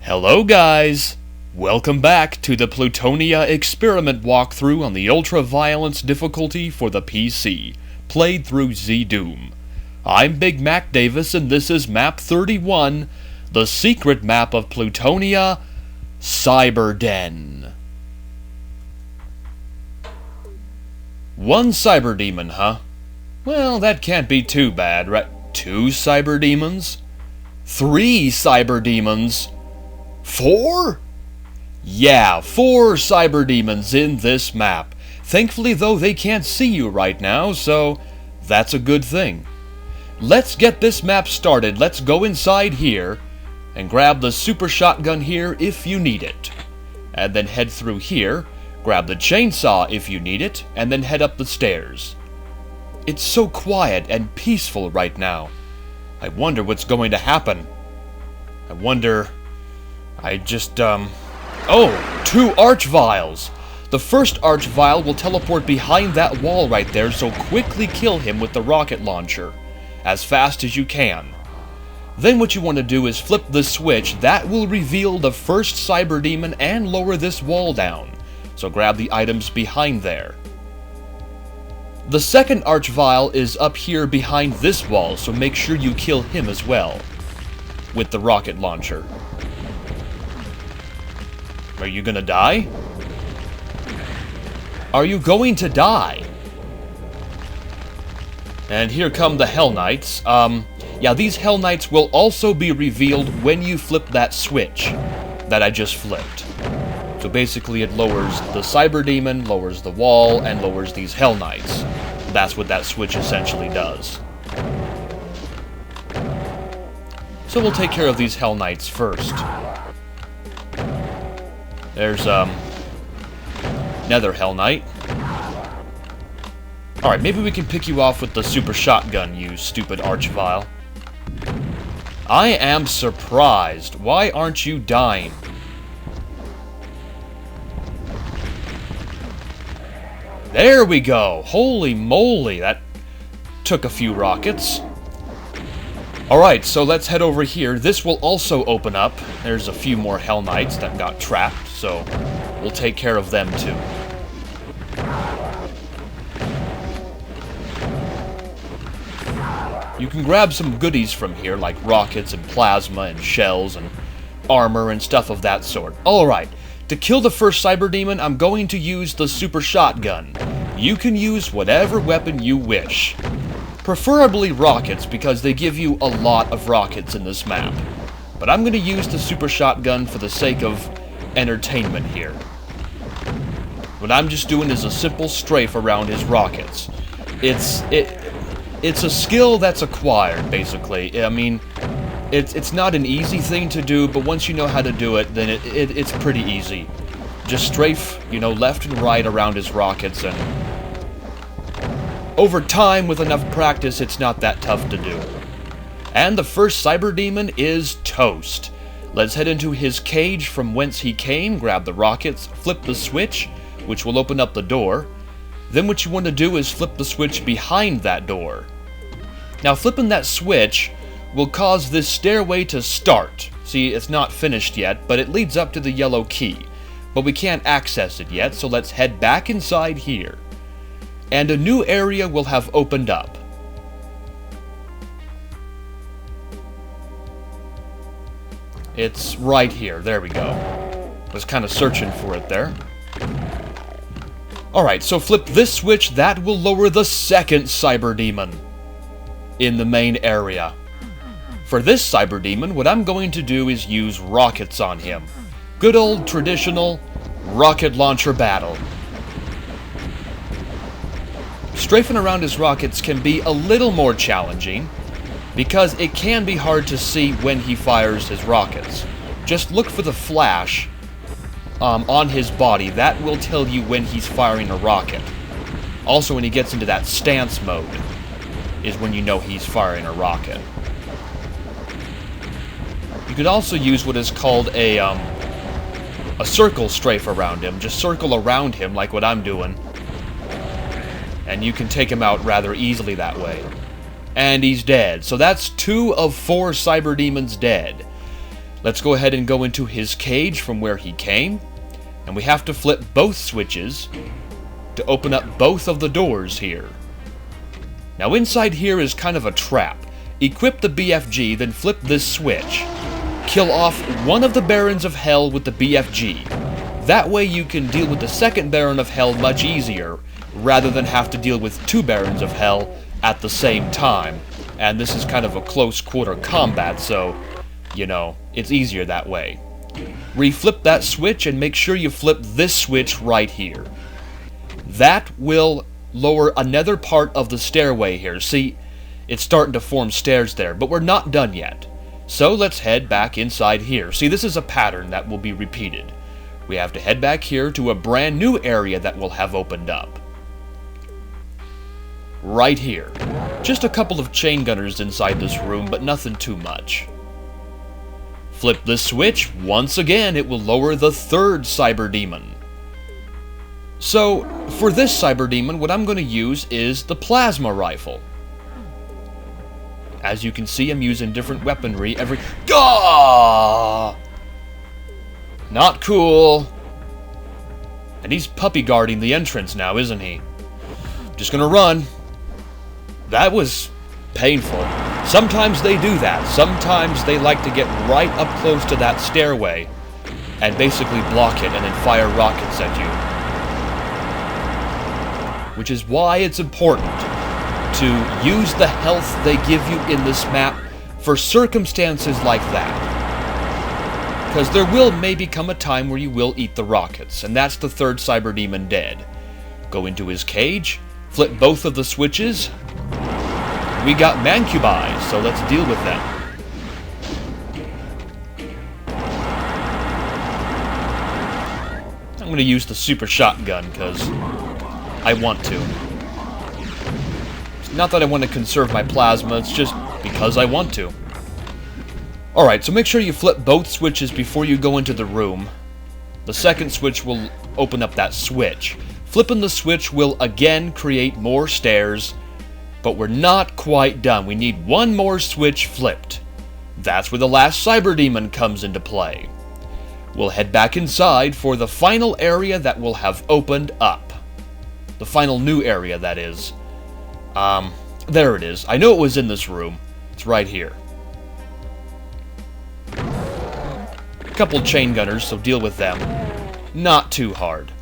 Hello guys! Welcome back to the Plutonia experiment walkthrough on the ultraviolence difficulty for the PC, played through ZDoom. I'm Big Mac Davis and this is Map 31, the secret map of Plutonia, Cyberden. One cyberdemon, huh? Well, that can't be too bad, right? 2 cyberdemons? 3 cyberdemons? 4? Yeah, 4 cyberdemons in this map. Thankfully, though, they can't see you right now, so that's a good thing. Let's get this map started. Let's go inside here and grab the super shotgun here if you need it. And then head through here, grab the chainsaw if you need it, and then head up the stairs. It's so quiet and peaceful right now. I wonder what's going to happen. Oh, 2 arch vials! The first arch vial will teleport behind that wall right there, so quickly kill him with the rocket launcher, as fast as you can. Then what you want to do is flip the switch. That will reveal the first cyberdemon and lower this wall down, so grab the items behind there. The second arch vial is up here behind this wall, so make sure you kill him as well, with the rocket launcher. Are you gonna die? Are you going to die? And here come the Hell Knights. Yeah, these Hell Knights will also be revealed when you flip that switch that I just flipped. So basically it lowers the Cyberdemon, lowers the wall, and lowers these Hell Knights. That's what that switch essentially does. So we'll take care of these Hell Knights first. There's, another Hell Knight. Alright, maybe we can pick you off with the super shotgun, you stupid arch vial. I am surprised. Why aren't you dying? There we go! Holy moly, that took a few rockets. Alright, so let's head over here. This will also open up. There's a few more Hell Knights that got trapped, so we'll take care of them too. You can grab some goodies from here, like rockets and plasma and shells and armor and stuff of that sort. Alright, to kill the first cyberdemon, I'm going to use the super shotgun. You can use whatever weapon you wish. Preferably rockets, because they give you a lot of rockets in this map. But I'm going to use the super shotgun for the sake of entertainment here. What I'm just doing is a simple strafe around his rockets. It's a skill that's acquired, basically. I mean, it's not an easy thing to do, but once you know how to do it, then it's pretty easy. Just strafe, you know, left and right around his rockets, and over time, with enough practice, it's not that tough to do. And the first cyberdemon is toast. Let's head into his cage from whence he came, grab the rockets, flip the switch, which will open up the door. Then what you want to do is flip the switch behind that door. Now flipping that switch will cause this stairway to start. See, it's not finished yet, but it leads up to the yellow key. But we can't access it yet, so let's head back inside here. And a new area will have opened up. It's right here. There we go. Was kind of searching for it there. Alright, so flip this switch. That will lower the second cyberdemon in the main area. For this cyberdemon, what I'm going to do is use rockets on him. Good old traditional rocket launcher battle. Strafing around his rockets can be a little more challenging, because it can be hard to see when he fires his rockets. Just look for the flash on his body. That will tell you when he's firing a rocket. Also, when he gets into that stance mode, is when you know he's firing a rocket. You could also use what is called a circle strafe around him. Just circle around him like what I'm doing, and you can take him out rather easily that way. And he's dead. So that's 2 of 4 cyberdemons dead. Let's go ahead and go into his cage from where he came. And we have to flip both switches to open up both of the doors here. Now inside here is kind of a trap. Equip the BFG, then flip this switch. Kill off one of the Barons of Hell with the BFG. That way you can deal with the second Baron of Hell much easier, rather than have to deal with two Barons of Hell at the same time. And this is kind of a close quarter combat, so, you know, it's easier that way. Reflip that switch and make sure you flip this switch right here. That will lower another part of the stairway here. See, it's starting to form stairs there, but we're not done yet. So let's head back inside here. See, this is a pattern that will be repeated. We have to head back here to a brand new area that will have opened up. Right here. Just a couple of chain gunners inside this room, but nothing too much. Flip this switch. Once again, it will lower the third Cyberdemon. So, for this Cyberdemon, what I'm going to use is the plasma rifle. As you can see, I'm using different weaponry every... Gah! Not cool. And he's puppy guarding the entrance now, isn't he? Just gonna run. That was painful. Sometimes they do that. Sometimes they like to get right up close to that stairway and basically block it and then fire rockets at you. Which is why it's important to use the health they give you in this map for circumstances like that. Because there will maybe come a time where you will eat the rockets, and that's the third Cyberdemon dead. Go into his cage, flip both of the switches. We got mancubi, so let's deal with them. I'm going to use the super shotgun, because I want to. It's not that I want to conserve my plasma, it's just because I want to. Alright, so make sure you flip both switches before you go into the room. The second switch will open up that switch. Flipping the switch will again create more stairs, but we're not quite done. We need one more switch flipped. That's where the last Cyberdemon comes into play. We'll head back inside for the final area that will have opened up. The final new area, that is. There it is. I know it was in this room. It's right here. Couple chain gunners, so deal with them. Not too hard.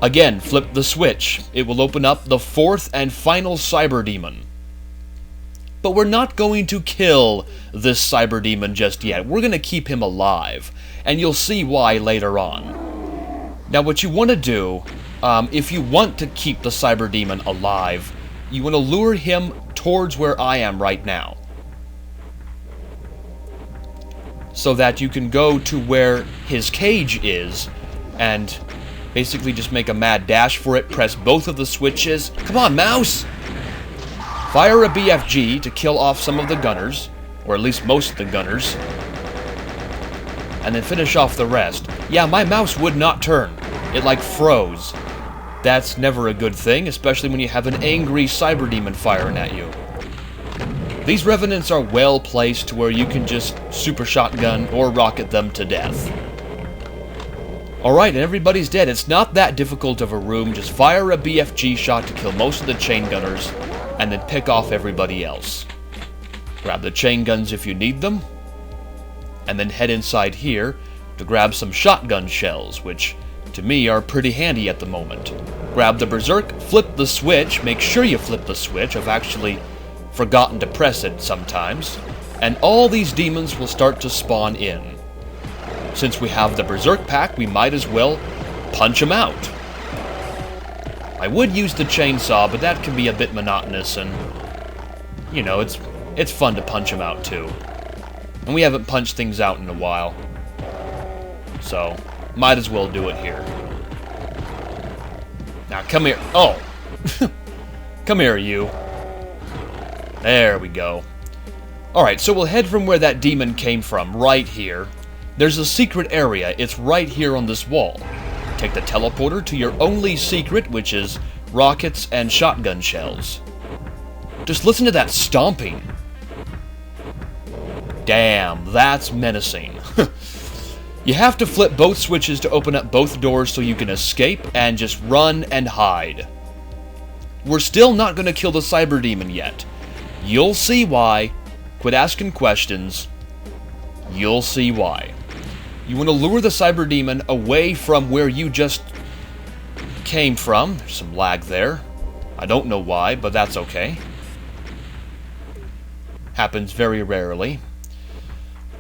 Again, flip the switch. It will open up the fourth and final Cyberdemon. But we're not going to kill this Cyberdemon just yet. We're going to keep him alive, and you'll see why later on. Now, what you want to do, if you want to keep the Cyberdemon alive, you want to lure him towards where I am right now, so that you can go to where his cage is and basically just make a mad dash for it, press both of the switches. Come on, mouse! Fire a BFG to kill off some of the gunners, or at least most of the gunners, and then finish off the rest. Yeah, my mouse would not turn. It like froze. That's never a good thing, especially when you have an angry Cyberdemon firing at you. These Revenants are well placed to where you can just super shotgun or rocket them to death. Alright, and everybody's dead. It's not that difficult of a room. Just fire a BFG shot to kill most of the chain gunners, and then pick off everybody else. Grab the chain guns if you need them, and then head inside here to grab some shotgun shells, which to me are pretty handy at the moment. Grab the Berserk, flip the switch, make sure you flip the switch. I've actually forgotten to press it sometimes, and all these demons will start to spawn in. Since we have the Berserk pack, we might as well punch them out. I would use the chainsaw, but that can be a bit monotonous, and you know, it's fun to punch them out too. And we haven't punched things out in a while, so might as well do it here. Now come here. Oh! Come here, you. There we go. Alright, so we'll head from where that demon came from, right here. There's a secret area. It's right here on this wall. Take the teleporter to your only secret, which is rockets and shotgun shells. Just listen to that stomping. Damn, that's menacing. You have to flip both switches to open up both doors so you can escape and just run and hide. We're still not going to kill the Cyberdemon yet. You'll see why. Quit asking questions. You'll see why. You want to lure the Cyberdemon away from where you just came from. There's some lag there. I don't know why, but that's okay. Happens very rarely.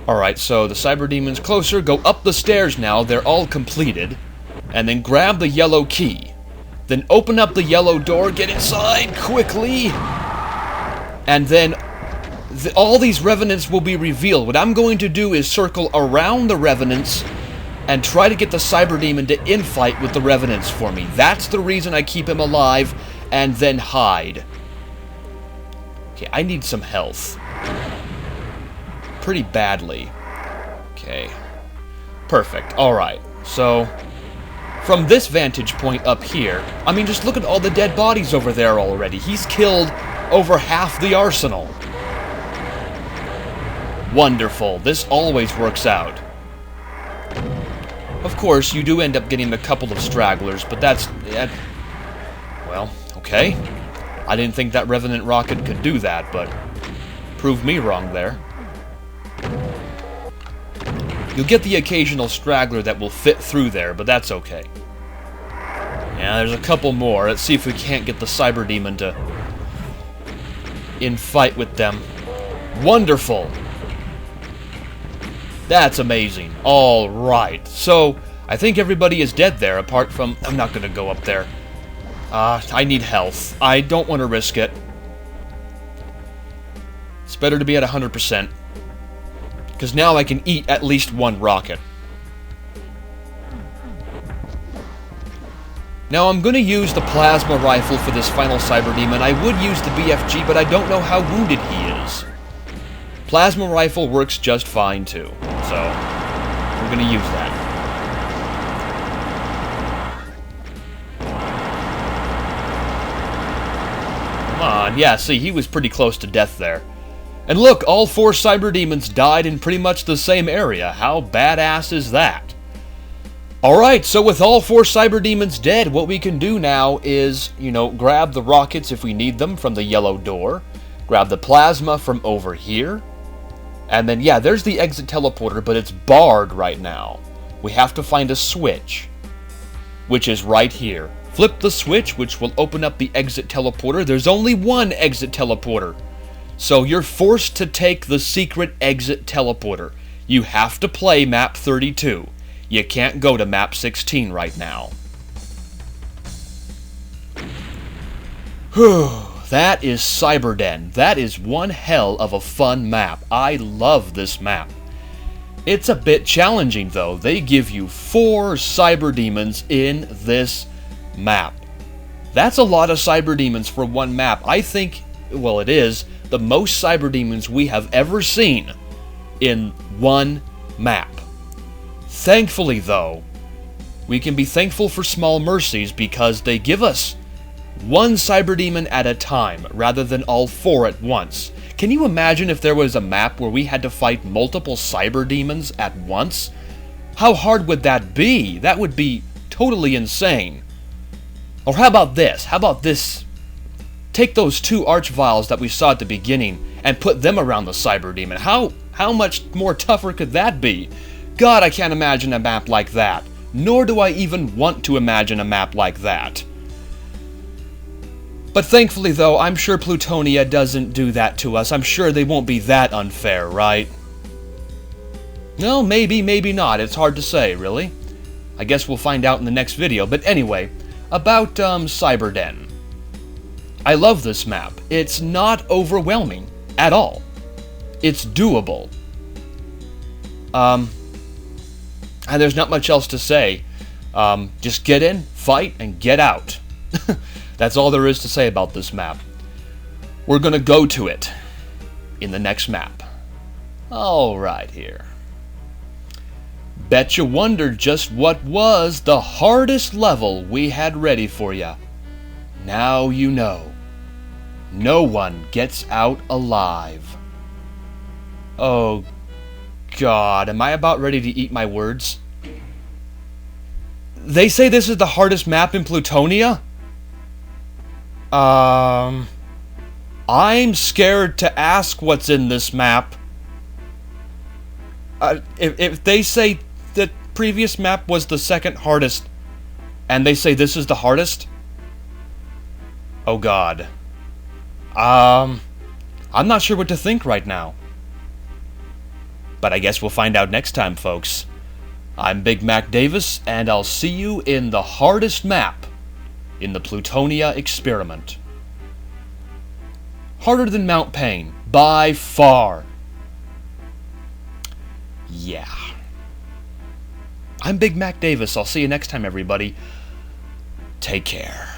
Alright, so the Cyberdemon's closer. Go up the stairs now. They're all completed. And then grab the yellow key. Then open up the yellow door. Get inside quickly. And then all these revenants will be revealed. What I'm going to do is circle around the revenants and try to get the Cyberdemon to infight with the revenants for me. That's the reason I keep him alive and then hide. Okay, I need some health. Pretty badly. Okay. Perfect. Alright. So, from this vantage point up here, I mean, just look at all the dead bodies over there already. He's killed over half the arsenal. Wonderful. This always works out. Of course, you do end up getting a couple of stragglers, but that's... well, okay. I didn't think that Revenant rocket could do that, but proved me wrong there. You'll get the occasional straggler that will fit through there, but that's okay. Yeah, there's a couple more. Let's see if we can't get the Cyberdemon to infight with them. Wonderful! That's amazing. Alright, so I think everybody is dead there, apart from... I'm not going to go up there. I need health. I don't want to risk it. It's better to be at 100%. Because now I can eat at least one rocket. Now I'm going to use the plasma rifle for this final Cyberdemon. I would use the BFG, but I don't know how wounded he is. Plasma rifle works just fine too. So, we're going to use that. Come on, yeah, see, he was pretty close to death there. And look, all 4 Cyberdemons died in pretty much the same area. How badass is that? Alright, so with all 4 Cyberdemons dead, what we can do now is, you know, grab the rockets if we need them from the yellow door. Grab the plasma from over here. And then, yeah, there's the exit teleporter, but it's barred right now. We have to find a switch, which is right here. Flip the switch, which will open up the exit teleporter. There's only one exit teleporter. So you're forced to take the secret exit teleporter. You have to play Map 32. You can't go to Map 16 right now. Whew, that is Cyberden. That is one hell of a fun map. I love this map. It's a bit challenging though. They give you 4 Cyberdemons in this map. That's a lot of Cyberdemons for one map. I think, well, it is the most Cyberdemons we have ever seen in one map. Thankfully, though, we can be thankful for small mercies because they give us one Cyberdemon at a time rather than all 4 at once. Can you imagine if there was a map where we had to fight multiple Cyberdemons at once? How hard would that be? That would be totally insane. Or how about this? How about this? Take those 2 Archviles that we saw at the beginning and put them around the Cyberdemon. How much more tougher could that be? God, I can't imagine a map like that. Nor do I even want to imagine a map like that. But thankfully, though, I'm sure Plutonia doesn't do that to us. I'm sure they won't be that unfair, right? No, maybe, maybe not. It's hard to say, really. I guess we'll find out in the next video. But anyway, about Cyberden. I love this map. It's not overwhelming at all. It's doable. And there's not much else to say. Just get in, fight, and get out. That's all there is to say about this map. We're gonna go to it in the next map. Alright here. Bet you wondered just what was the hardest level we had ready for ya. Now you know. No one gets out alive. Oh God, am I about ready to eat my words? They say this is the hardest map in Plutonia? I'm scared to ask what's in this map. If they say the previous map was the second hardest, and they say this is the hardest? Oh God. I'm not sure what to think right now. But I guess we'll find out next time, folks. I'm Big Mac Davis, and I'll see you in the hardest map in the Plutonia experiment. Harder than Mount Pain, by far. Yeah. I'm Big Mac Davis. I'll see you next time, everybody. Take care.